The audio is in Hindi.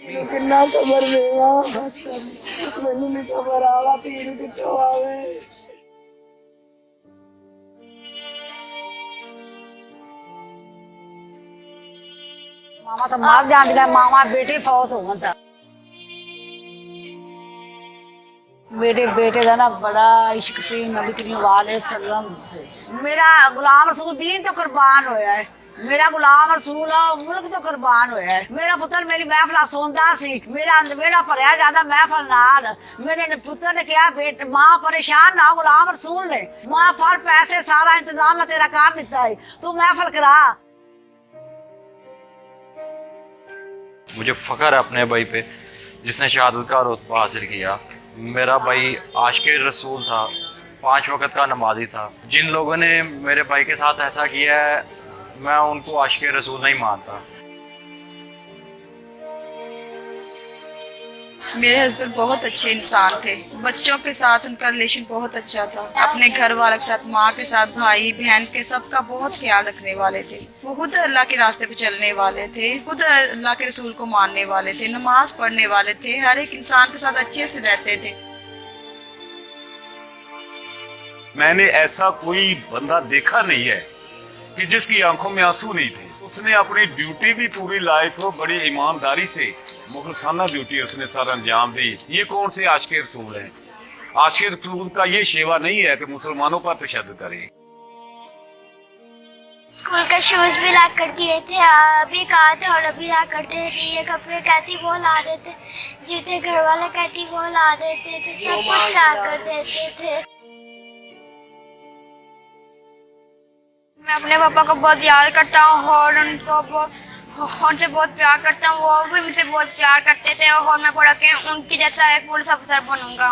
किन्ना सबर देवा बस कर मैनू नहीं सबर आला तीर कितों आवे। मामा तो मर जाती है, मामा बेटी फौत हो गया। मेरे बेटे का ना बड़ा इश्क सी नबी करीम वाले सल्लम से। मेरा गुलाम रसूल दीन तो कुर्बान होया है, मेरा गुलाम रसूल मुल्क तो कुर्बान होया है। मेरा पुत्र मेरी महफिल सुनता सी, मेरा मेरा भरया ज्यादा महफिल नाल। मेरे पुत्र ने कहा बेटे मां परेशान ना, गुलाम रसूल ने मां फर पैसे सारा इंतजाम मैं तेरा कर दिता है, तू महफिल करा। मुझे फख्र है अपने भाई पे जिसने शहादत का रुतबा हासिल किया। मेरा भाई आशिक़े रसूल था, 5 वक़्त का नमाजी था। जिन लोगों ने मेरे भाई के साथ ऐसा किया है, मैं उनको आशिक़े रसूल नहीं मानता। मेरे हस्बैंड बहुत अच्छे इंसान थे, बच्चों के साथ उनका रिलेशन बहुत अच्छा था। अपने घर वालों के साथ, माँ के साथ, भाई बहन के सबका बहुत ख्याल रखने वाले थे। वो खुद अल्लाह के रास्ते पे चलने वाले थे, खुद अल्लाह के रसूल को मानने वाले थे, नमाज पढ़ने वाले थे, हर एक इंसान के साथ अच्छे से रहते थे। मैंने ऐसा कोई बंदा देखा नहीं है कि जिसकी आंखों में आंसू नहीं थे। उसने अपनी ड्यूटी भी पूरी लाइफ बड़ी ईमानदारी से, मुखलसाना ड्यूटी उसने सारा अंजाम दी। ये कौन से आशिक़े रसूल है? आशिक़े रसूल का ये शेवा नहीं है कि मुसलमानों पर तशद्दुद करे। स्कूल का शूज भी ला कर दिए थे, अभी कहा थे और अभी ला कर दे थे। ये कपड़े कहती वो ला देते, जूते घर वाले कहती वो ला देते थे, सब कुछ ला कर देते थे। मैं अपने पापा को बहुत याद करता हूँ और उनसे बहुत प्यार करता हूँ। वो भी मुझसे बहुत प्यार करते थे और मैं पढ़ के उनकी जैसा एक पुलिस अफसर बनूंगा।